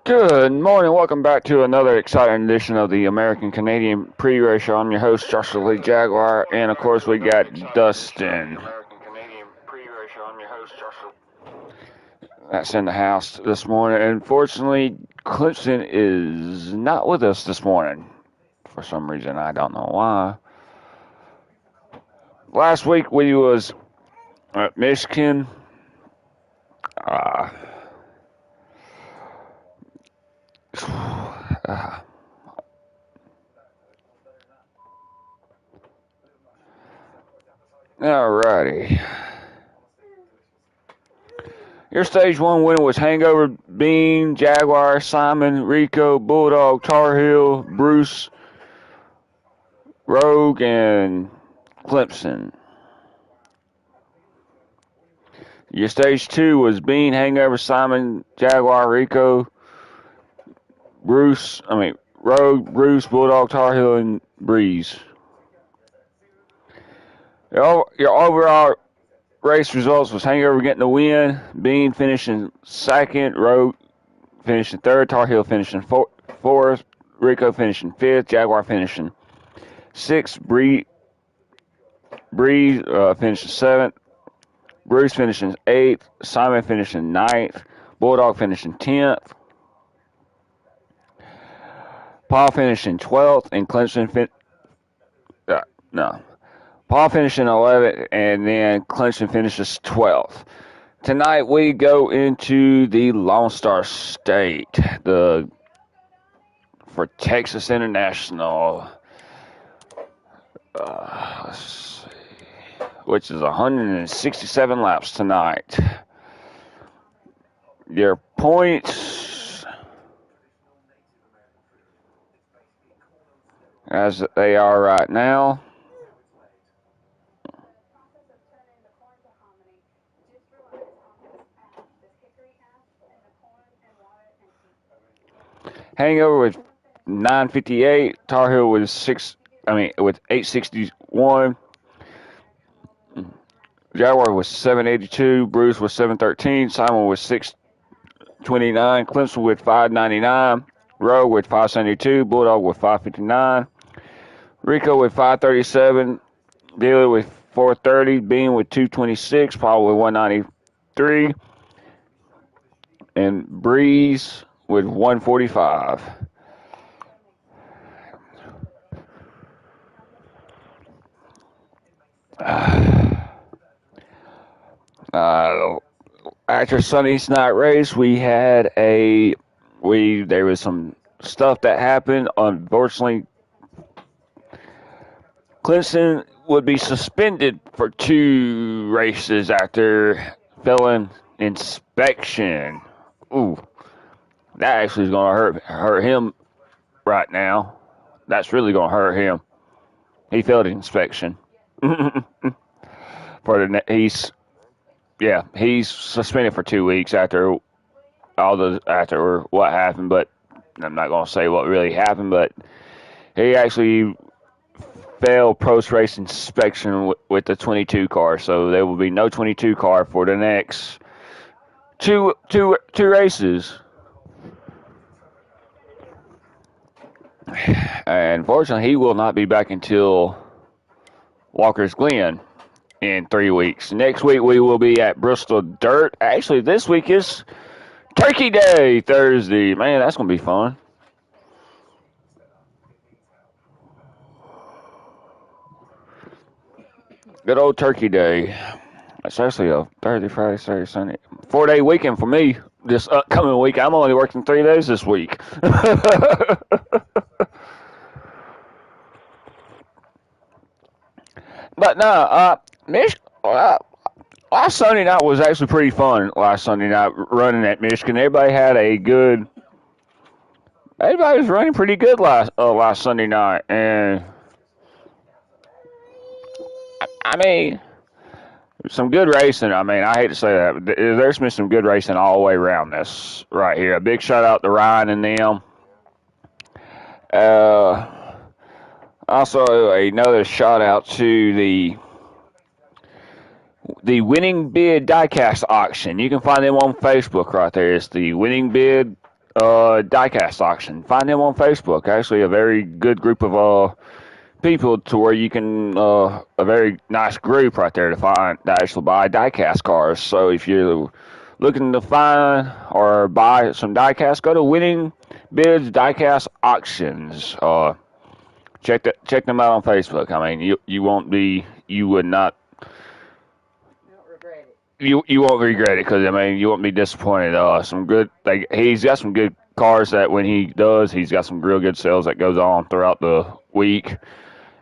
Good morning. Welcome back to another exciting edition of the American Canadian Pre-Race Show. I'm your host, Joshua Lee Jaguar, and of course we got Dustin. That's in the house this morning. Unfortunately, Clemson is not with us this morning. For some reason, I don't know why. Last week we was at Michigan. Uh, Alrighty. Your stage one winner was Hangover, Bean, Jaguar, Simon, Rico, Bulldog, Tar Heel, Bruce, Rogue, and Clemson. Your stage two was Bean, Hangover, Simon, Jaguar, Rico, Rogue, Bruce, Bulldog, Tar Heel, and Breeze. Your overall race results was Hangover getting the win, Bean finishing second, Rogue finishing third, Tar Heel finishing fourth, Rico finishing fifth, Jaguar finishing sixth, Breeze finishing seventh, Bruce finishing eighth, Simon finishing ninth, Bulldog finishing 10th, Paul finishing 12th, and Clemson Paul finishing 11th, and then Clemson finishes 12th. Tonight we go into the Lone Star State, for Texas International, let's see, which is 167 laps tonight. Your points, as they are right now. Hangover with 958, Tar Heel with 861, Jaguar was 782, Bruce was 713, Simon was 629, Clemson with 599, Rogue with 572, Bulldog with 559, Rico with 537, Dealer with 430, Bean with 226, Paul with 193, and Breeze with 145. After Sunday's night race, there was some stuff that happened. Unfortunately, Clemson would be suspended for 2 races after failing inspection. Ooh, that actually is going to hurt him right now. That's really going to hurt him. He failed inspection. He's suspended for 2 weeks after what happened, but I'm not going to say what really happened, but he actually failed post-race inspection with the 22 car, so there will be no 22 car for the next two races. And unfortunately, he will not be back until Walker's Glen in 3 weeks. Next week, we will be at Bristol Dirt. Actually, this week is Turkey Day, Thursday. Man, that's going to be fun. Good old Turkey Day. It's actually a Thursday, Friday, Saturday, Sunday. 4-day weekend for me this upcoming week. I'm only working 3 days this week. But no, last Sunday night was actually pretty fun. Last Sunday night running at Michigan, everybody was running pretty good last Sunday night, and I mean, some good racing. I mean, I hate to say that, but there's been some good racing all the way around this right here. A big shout out to Ryan and them. Also, another shout out to the Winning Bid diecast auction. You can find them on Facebook right there. It's the Winning Bid Diecast Auction. Find them on Facebook. Actually, a very good group of people to where you can a very nice group right there to find to actually buy diecast cars. So if you're looking to find or buy some diecast, go to Winning Bids Diecast Auctions. Check them out on Facebook. I mean, you would not you won't regret it because I mean you won't be disappointed. Some good like he's got some good cars that when he does, he's got some real good sales that goes on throughout the week.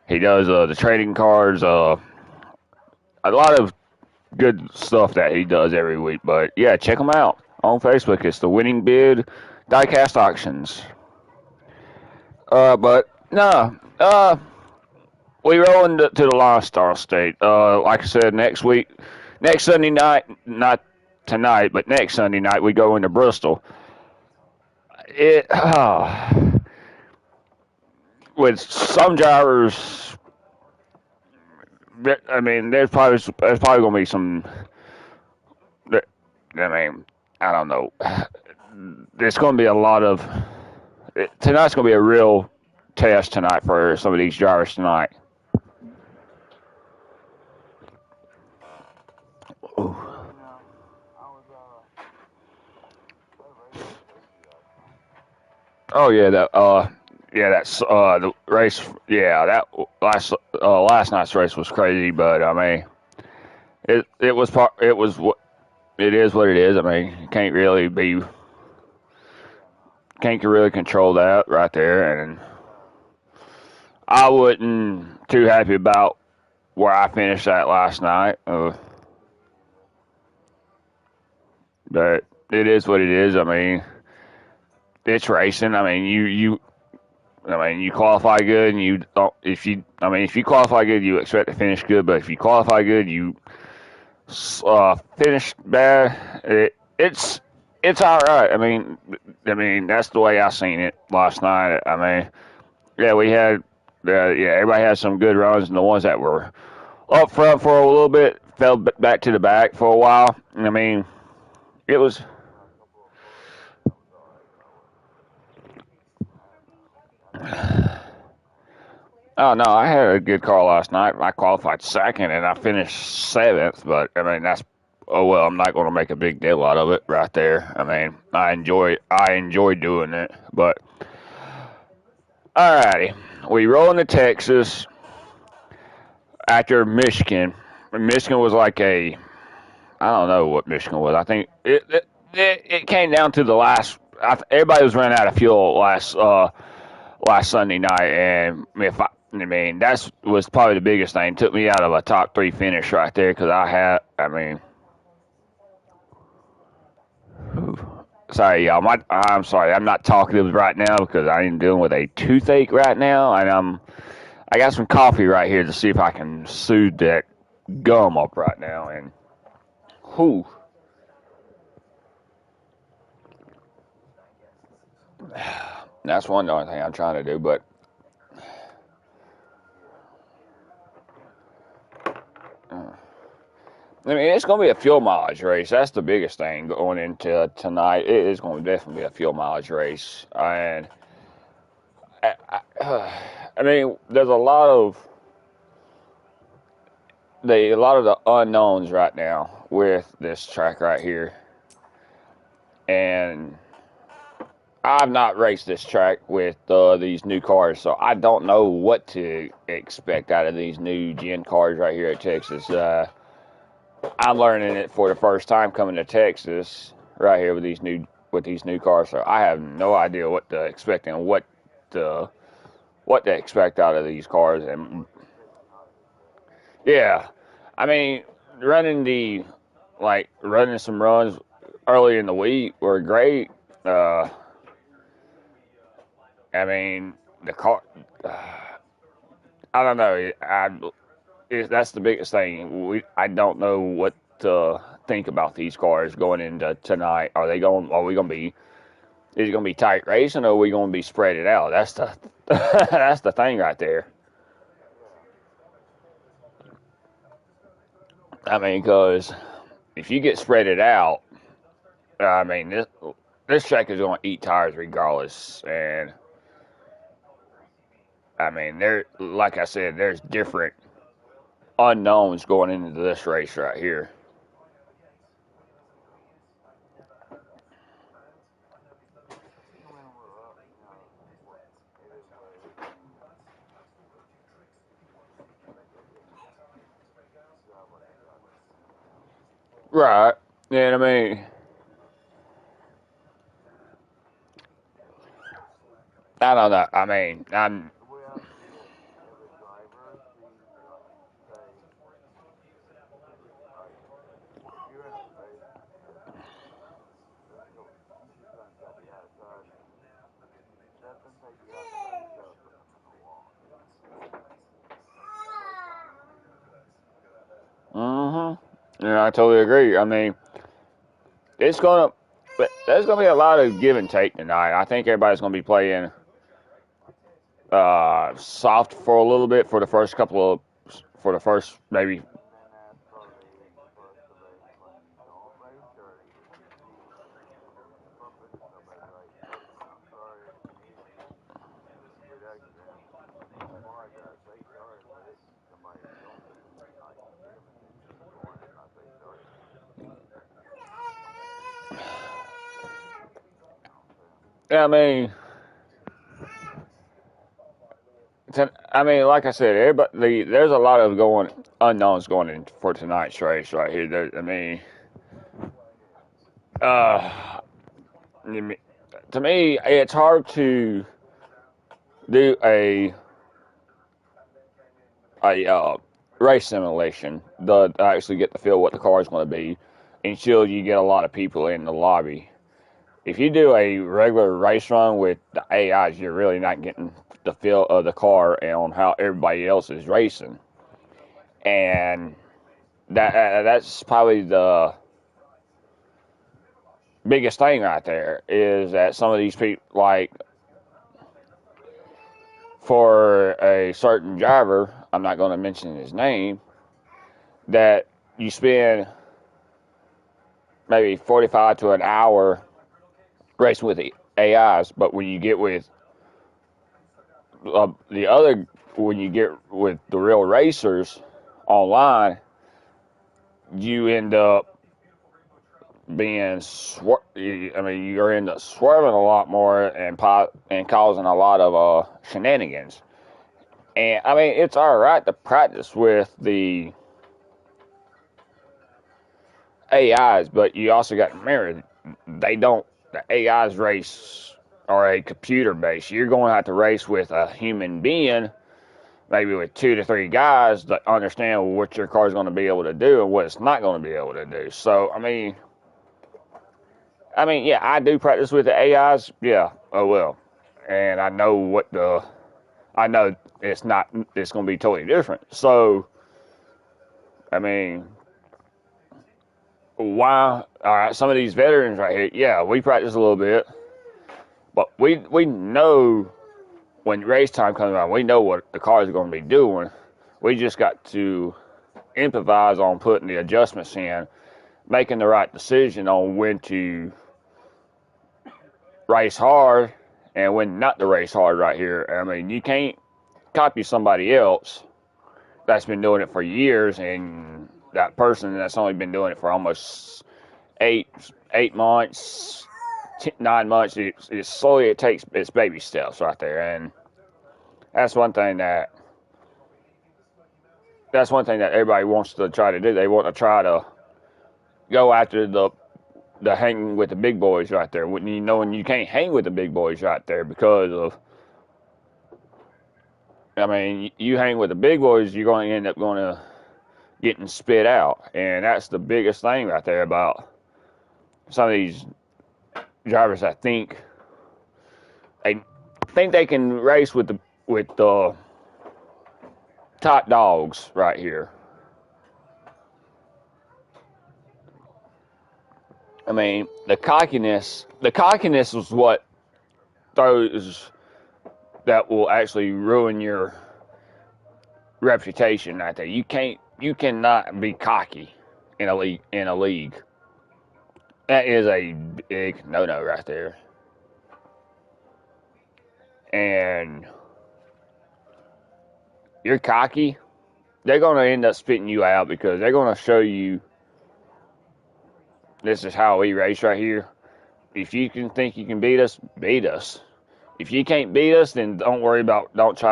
He does the trading cards, a lot of good stuff that he does every week. But yeah, check him out on Facebook. It's the Winning Bid Diecast Auctions. But no, we rolling to the Lone Star State. Like I said, next Sunday night, not tonight, but next Sunday night, we go into Bristol. It with some drivers, I mean, there's probably gonna be some. I mean, I don't know. There's gonna be a lot of. Tonight's gonna be a real test tonight for some of these drivers tonight. Ooh. Oh yeah, that's the race. Yeah, that last night's race was crazy, but I mean, it was what it is what it is. I mean, you can't really control that right there, and I wasn't too happy about where I finished at last night. But it is what it is. I mean, it's racing. I mean, you qualify good, and you don't. If you qualify good, you expect to finish good. But if you qualify good, you finish bad. It's all right. I mean that's the way I seen it last night. I mean, yeah, we had, everybody had some good runs, and the ones that were up front for a little bit fell back to the back for a while. I mean, it was. Oh no, I had a good car last night. I qualified second and I finished seventh, but I mean that's oh well. I'm not going to make a big deal out of it right there. I mean I enjoy doing it, but alrighty, we roll into Texas after Michigan. Michigan was like a I don't know what Michigan was. I think it came down to the last. Everybody was running out of fuel last Sunday night, and I mean, that was probably the biggest thing. It took me out of a top three finish right there because I mean, sorry, y'all. I'm sorry. I'm not talkative right now because I am dealing with a toothache right now, and I got some coffee right here to see if I can soothe that gum up right now. And whew, that's one other thing I'm trying to do. But I mean, it's going to be a fuel mileage race. That's the biggest thing going into tonight. It is going to definitely be a fuel mileage race, and I mean, there's a lot of the unknowns right now with this track right here, and I've not raced this track with these new cars, so I don't know what to expect out of these new gen cars right here at Texas. I'm learning it for the first time coming to Texas right here with these new cars, so I have no idea what to expect and to what to expect out of these cars. And yeah, I mean, running some runs early in the week were great. Uh, I mean, the car. I don't know. That's the biggest thing. I don't know what to think about these cars going into tonight. Are we going to be? Is it going to be tight racing, or are we going to be spread it out? That's the that's the thing right there. I mean, because if you get spread it out, I mean, this track is going to eat tires regardless. And I mean, like I said, there's different unknowns going into this race right here. Right. And I mean, I don't know. I mean, Yeah, I totally agree. I mean, it's gonna, but there's gonna be a lot of give and take tonight. I think everybody's gonna be playing soft for a little bit for the first maybe. I mean, like I said, there's a lot of unknowns going in for tonight's race right here. Uh, to me, it's hard to do a race simulation to actually get to feel what the car is going to be until you get a lot of people in the lobby. If you do a regular race run with the AIs, you're really not getting the feel of the car and on how everybody else is racing. And that's probably the biggest thing right there is that some of these people, like for a certain driver, I'm not going to mention his name, that you spend maybe 45 to an hour racing with the AIs, but when you get with when you get with the real racers online, you end up you're end up swerving a lot more and causing a lot of shenanigans. And I mean, it's all right to practice with the AIs, but you also got to remember the AIs race are a computer base. You're going to have to race with a human being, maybe with 2 to 3 guys that understand what your car is going to be able to do and what it's not going to be able to do. So, yeah, I do practice with the AIs. Yeah, I will. And I know it's going to be totally different. So, I mean, why? All right, some of these veterans right here, yeah, we practice a little bit, but we know when race time comes around, we know what the cars are going to be doing. We just got to improvise on putting the adjustments in, making the right decision on when to race hard and when not to race hard right here. I mean, you can't copy somebody else that's been doing it for years, and that person that's only been doing it for almost eight months, 9 months. It takes its baby steps right there, and that's one thing that everybody wants to try to do. They want to try to go after the hang with the big boys right there. When you can't hang with the big boys right there because of, I mean, you hang with the big boys, you're going to end up getting spit out, and that's the biggest thing right there about some of these drivers that think they can race with the top dogs right here. I mean, the cockiness is what throws that will actually ruin your reputation right there. You cannot be cocky in a league. That is a big no-no right there. And you're cocky, they're going to end up spitting you out because they're going to show you this is how we race right here. If you can think you can beat us, beat us. If you can't beat us, then don't worry about, don't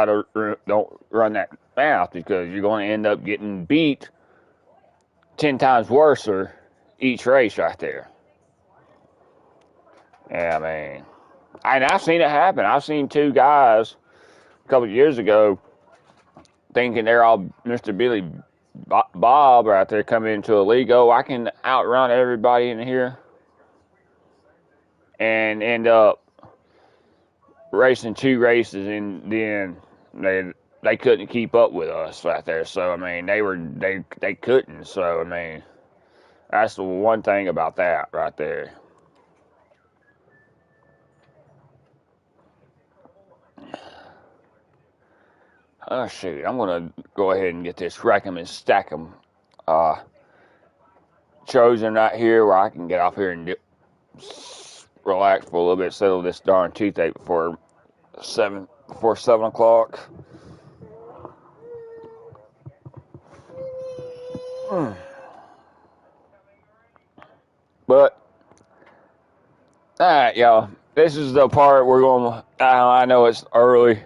run that mouth because you're going to end up getting beat 10 times worse each race right there. Yeah, man. And I've seen it happen. I've seen two guys a couple of years ago thinking they're all Mr. Billy Bob right there coming into a league. Oh, I can outrun everybody in here. And end up racing two races, and then they couldn't keep up with us right there. So I mean, they couldn't. So I mean, that's the one thing about that right there. Oh shoot, I'm gonna go ahead and get this rack 'em and stack 'em chosen right here where I can get off here and relax for a little bit, settle this darn toothache before 7 o'clock. But all right, y'all. This is the part we're going. I know it's early.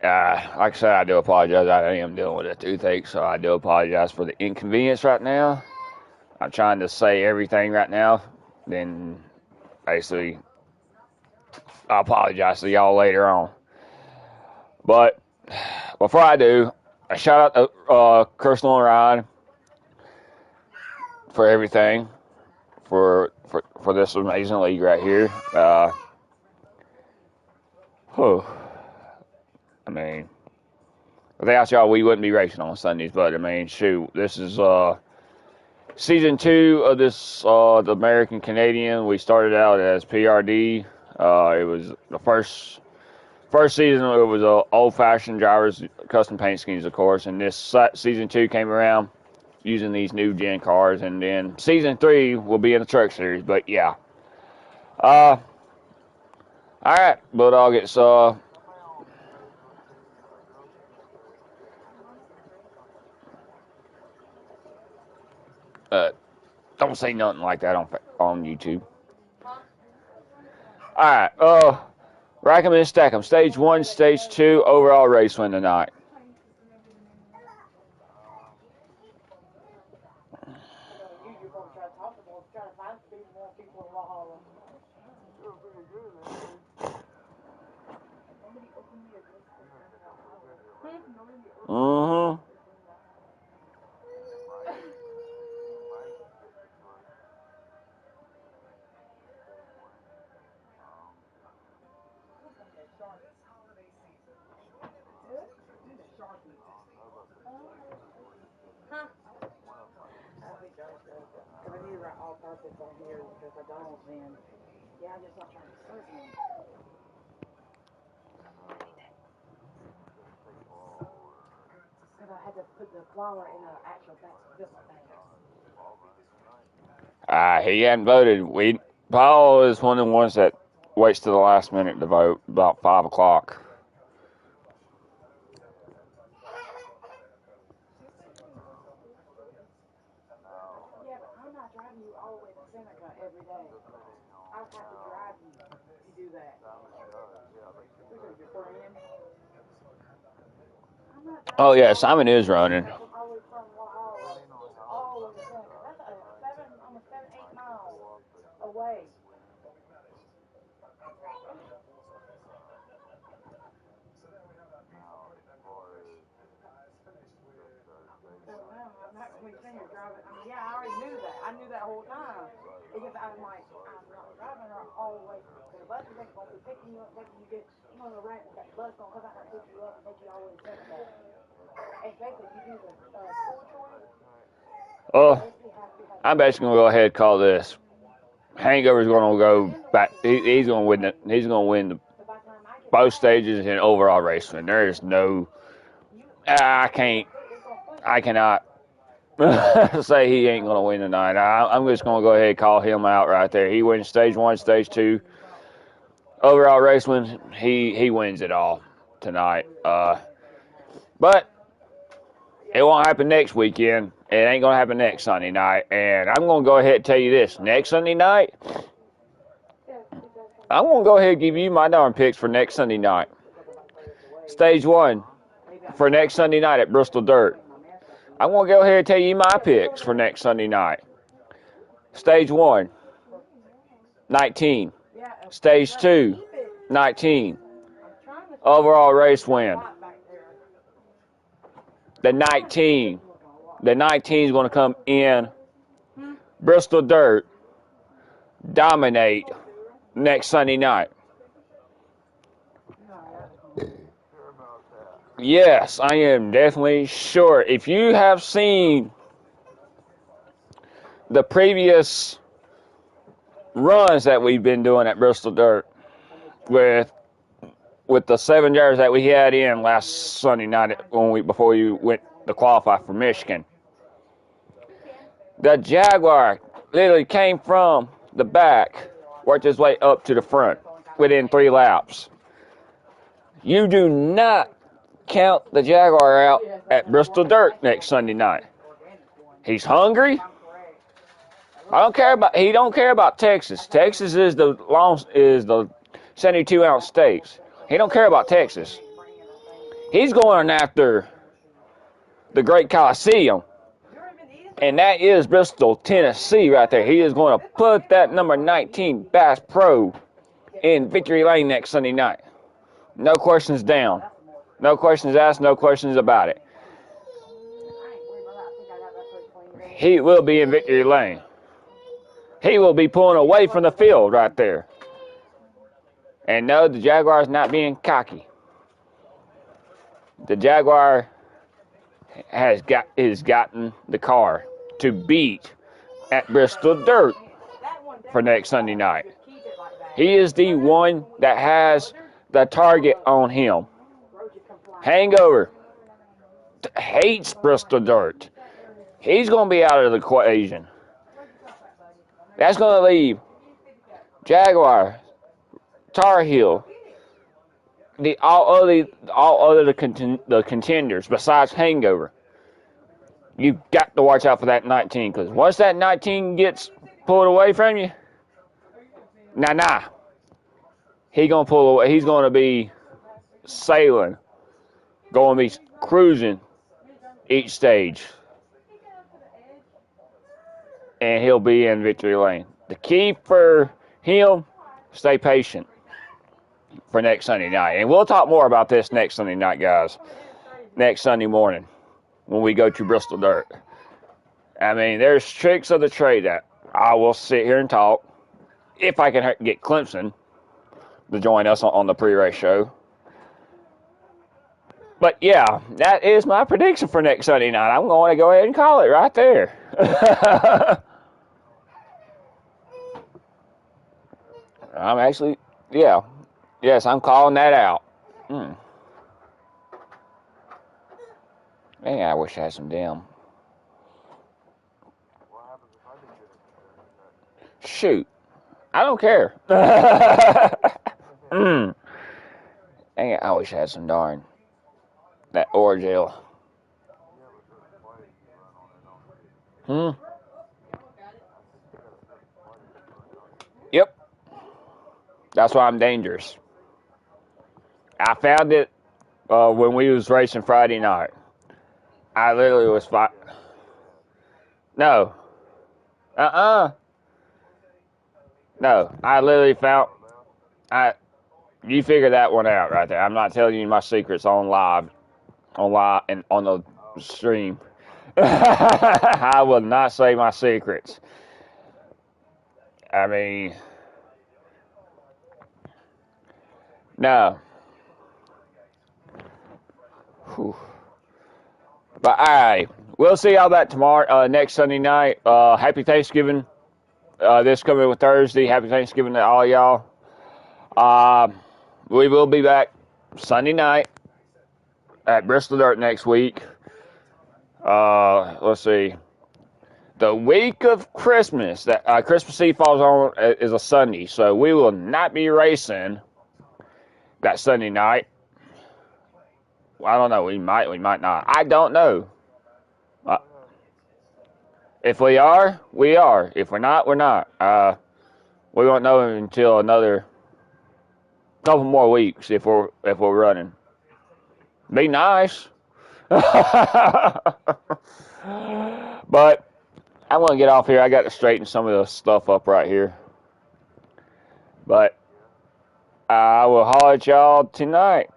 Like I said, I do apologize. I am dealing with a toothache, so I do apologize for the inconvenience right now. I'm trying to say everything right now. Then, basically, I apologize to y'all later on. But before I do, a shout out to Crystal and Ryan for everything, for this amazing league right here. I mean, without y'all, we wouldn't be racing on Sundays. But I mean, shoot, this is season 2 of this the American Canadian. We started out as PRD. It was the first season. It was old-fashioned drivers custom paint schemes, of course. And this season 2 came around using these new gen cars, and then season 3 will be in the truck series. But yeah, all right, Bulldog. It's don't say nothing like that on YouTube. All right, rack 'em and stack 'em. Stage 1, Stage 2, overall race win tonight. Mm-hmm. He hadn't voted. Paul is one of the ones that waits to the last minute to vote, about 5 o'clock. Oh yeah, Simon is running. Oh, I'm basically gonna go ahead and call this. Hangover's gonna go back. He's gonna win. He's gonna win both stages and overall race win. There is no. I cannot say he ain't going to win tonight. I'm just going to go ahead and call him out right there. He wins stage 1, stage 2. Overall race wins. He wins it all tonight. But it won't happen next weekend. It ain't going to happen next Sunday night. And I'm going to go ahead and tell you this. Next Sunday night, I'm going to go ahead and give you my darn picks for next Sunday night. Stage 1 for next Sunday night at Bristol Dirt. I'm going to go ahead and tell you my picks for next Sunday night. Stage 1, 19. Stage 2, 19. Overall race win. The 19 is going to come in Bristol Dirt, dominate next Sunday night. Yes, I am definitely sure. If you have seen the previous runs that we've been doing at Bristol Dirt with the 7 drivers that we had in last Sunday night before you went to qualify for Michigan, the Jaguar literally came from the back, worked his way up to the front within 3 laps. You do not count the Jaguar out at Bristol Dirt next Sunday night. He's hungry. He don't care about Texas. Texas is the 72-ounce stakes. He don't care about Texas. He's going after the Great Coliseum, and that is Bristol, Tennessee, right there. He is going to put that number 19 Bass Pro in victory lane next Sunday night. No questions down. No questions asked, no questions about it. He will be in victory lane. He will be pulling away from the field right there. And no, the Jaguar is not being cocky. The Jaguar has gotten the car to beat at Bristol Dirt for next Sunday night. He is the one that has the target on him. Hangover hates Bristol Dirt. He's going to be out of the equation. That's going to leave Jaguar, Tar Heel, all other the contenders besides Hangover. You've got to watch out for that 19, because once that 19 gets pulled away from you, he's going to pull away. He's going to be sailing, going to be cruising each stage, and he'll be in victory lane. The key for him, stay patient for next Sunday night. And we'll talk more about this next Sunday night, guys. Next Sunday morning when we go to Bristol Dirt. I mean, there's tricks of the trade that I will sit here and talk. If I can get Clemson to join us on the pre-race show. But yeah, that is my prediction for next Sunday night. I'm going to go ahead and call it right there. I'm actually, yes, I'm calling that out. Man, I wish I had some damn. Shoot, I don't care. Dang it, I wish I had some darn that Orgeal. Yep. That's why I'm dangerous. I found it when we was racing Friday night. I literally was fine. No. No. I literally found. You figure that one out right there. I'm not telling you my secrets on live, and on the stream. I will not say my secrets. I mean, no. Whew. But all right, we'll see all that tomorrow, next Sunday night. Happy Thanksgiving. This coming with Thursday. Happy Thanksgiving to all y'all. We will be back Sunday night at Bristol Dirt next week. Let's see. the week of Christmas. That Christmas Eve falls on is a Sunday, so we will not be racing that Sunday night. Well, I don't know. We might not. I don't know. If we are, we are. If we're not, we're not. We won't know until another couple more weeks if we're running. Be nice. But I'm going to get off here. I got to straighten some of the stuff up right here. But I will holler at y'all tonight.